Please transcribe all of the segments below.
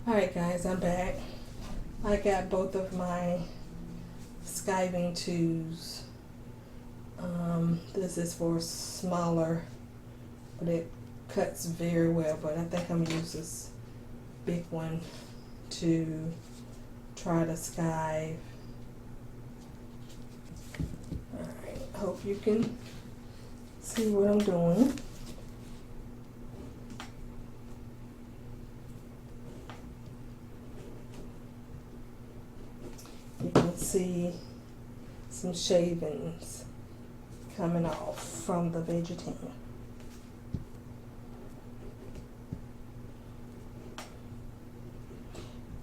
Alright guys, I'm back. I got both of my skiving tools. This is for smaller, but it cuts very well, but I think I'm gonna use this big one to try to skive. Alright, hope you can see what I'm doing. You can see some shavings coming off from the vegetarian.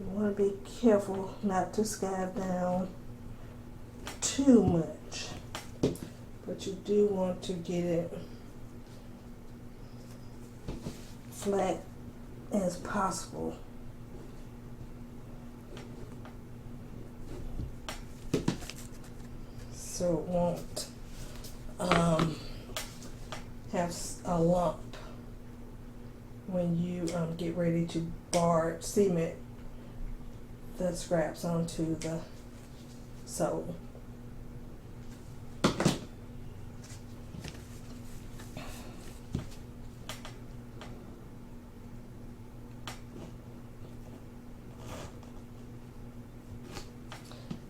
You want to be careful not to skive down too much, but you do want to get it flat as possible. So it won't have a lump when you get ready to cement the scraps onto the sole.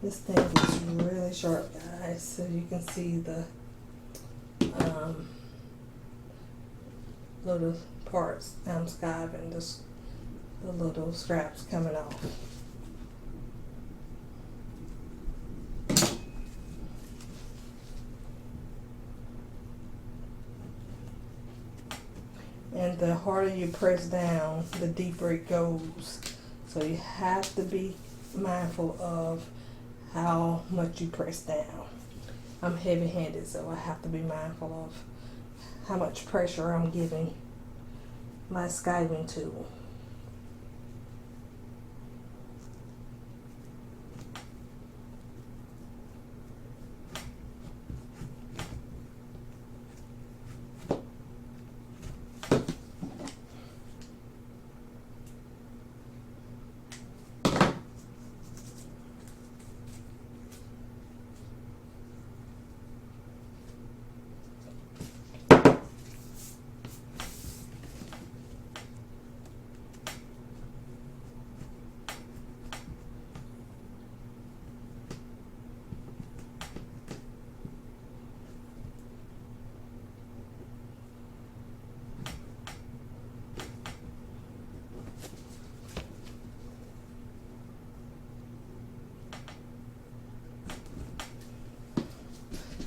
This thing is really sharp, guys, so you can see the little parts I'm skiving, the little scraps coming off. And the harder you press down, the deeper it goes. So you have to be mindful of how much you press down. I'm heavy-handed, so I have to be mindful of how much pressure I'm giving my skiving tool.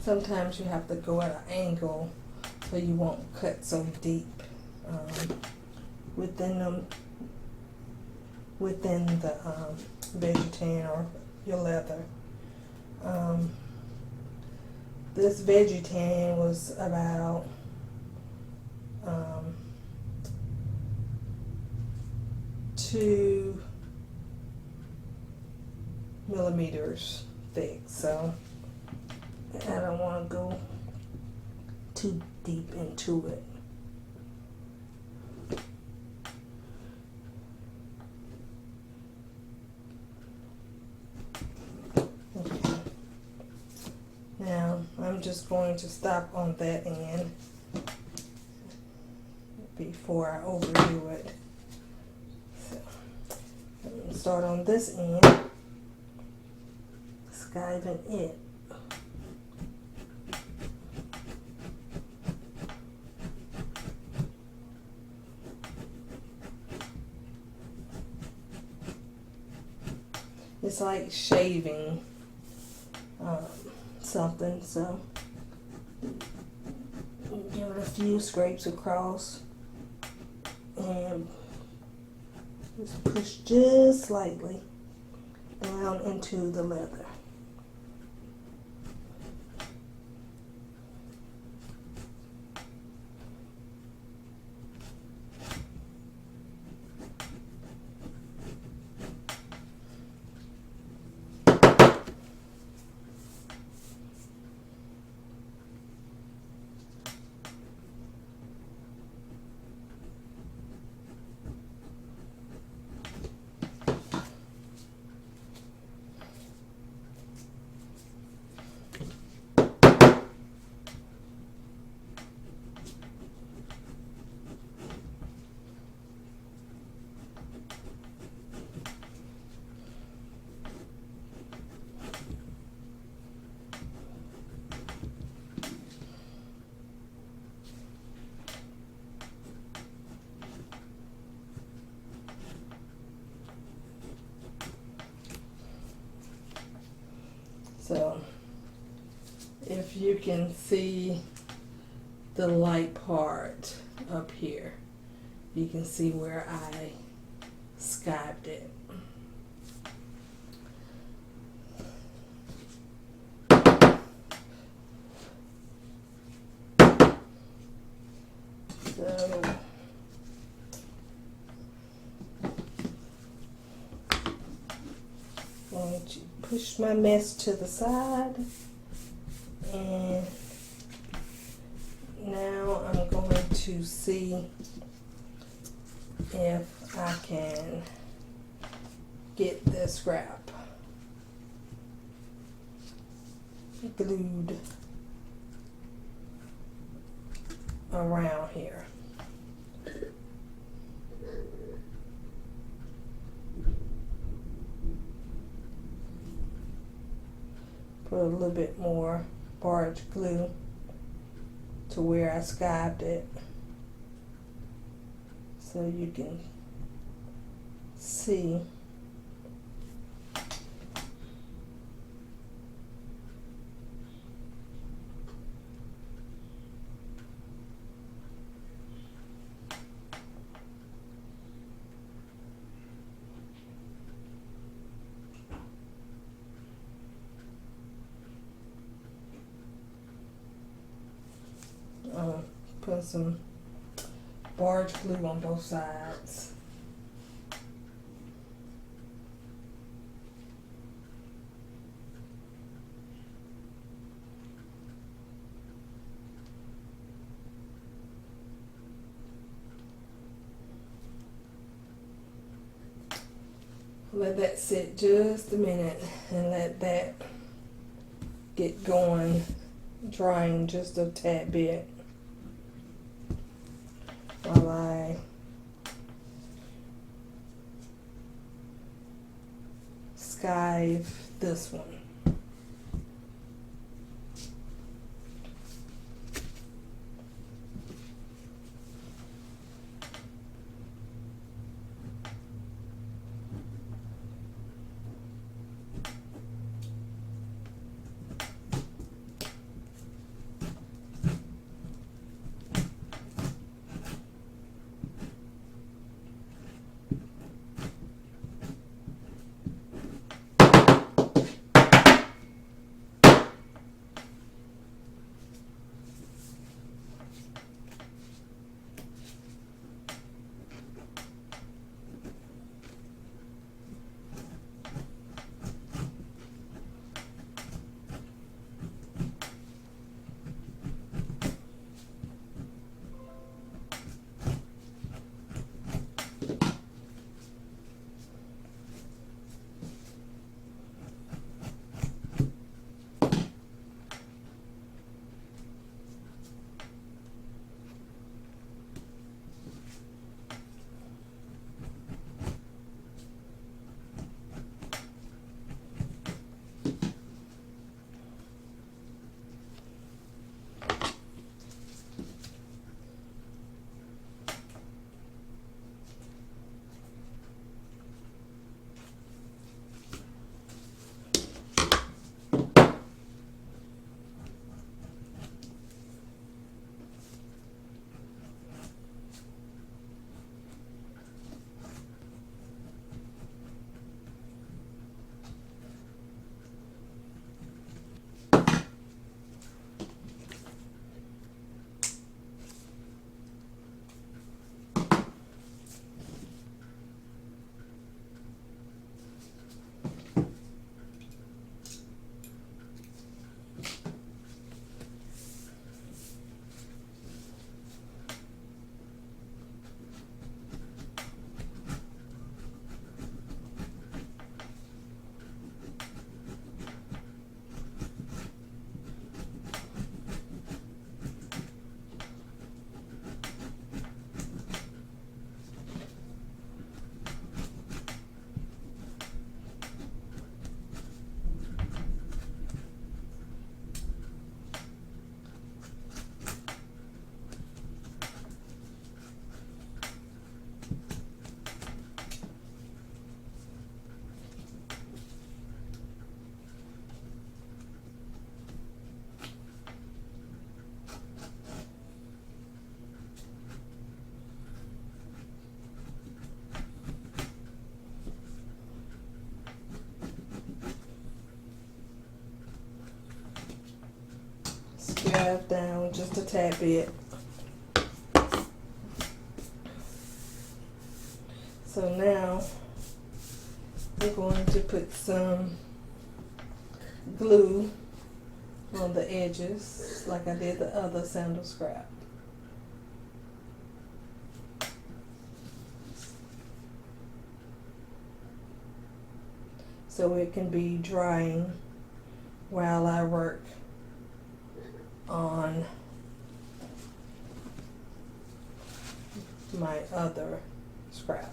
Sometimes you have to go at an angle so you won't cut so deep within the vegetarian or your leather. This vegetarian was about 2 millimeters thick, so I don't want to go too deep into it. Okay. Now I'm just going to stop on that end before I overdo it. So I'm going to start on this end, skiving it. It's like shaving something, so give it a few scrapes across and just push just slightly down into the leather. if you can see the light part up here, you can see where I skived it. So I'm going to push my mess to the side, and now I'm going to see if I can get the scrap glued around here. Put a little bit more barge glue to where I skived it, so you can see. Put some barge glue on both sides. Let that sit just a minute and let that get going, drying just a tad bit while I skive this one. down just a tad bit. So now we're going to put some glue on the edges like I did the other sandal scrap. So it can be drying while I work on my other scrap.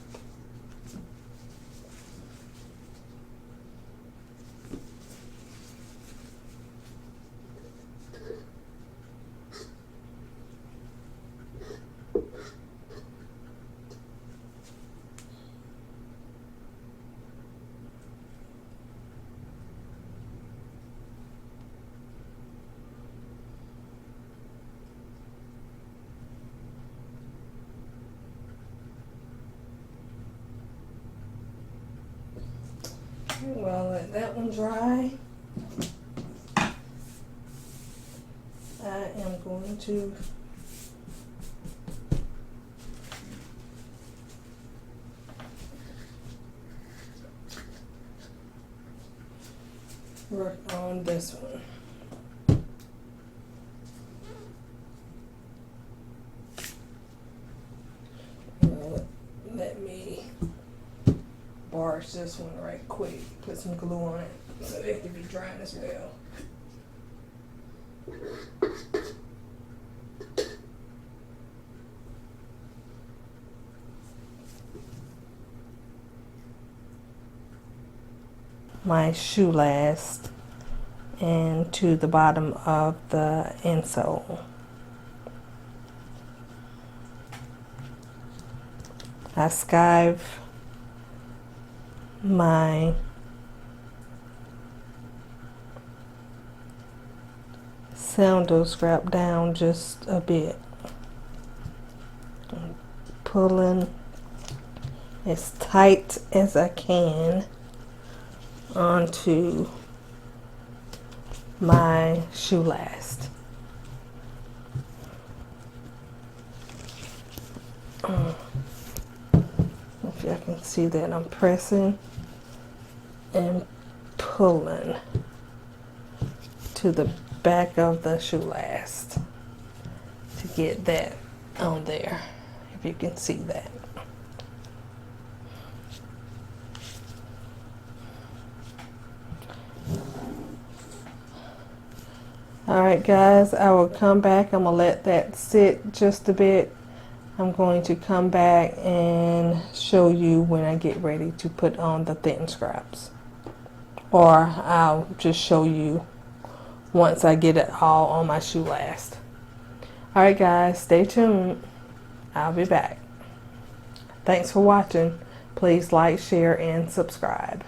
Well, let that one dry. I am going to work on this one. Well, let me barge this one right quick. Put some glue on it so it can be drying as well. My shoe last and to the bottom of the insole. I skive my sandal scrap down just a bit, pulling as tight as I can onto my shoe last. If y'all can see that, I'm pressing and pulling to the back of the shoe last to get that on there, if you can see that. Alright guys, I will come back. I'm going to let that sit just a bit. I'm going to come back and show you when I get ready to put on the thin scraps. Or I'll just show you once I get it all on my shoe last. Alright guys, stay tuned. I'll be back. Thanks for watching. Please like, share, and subscribe.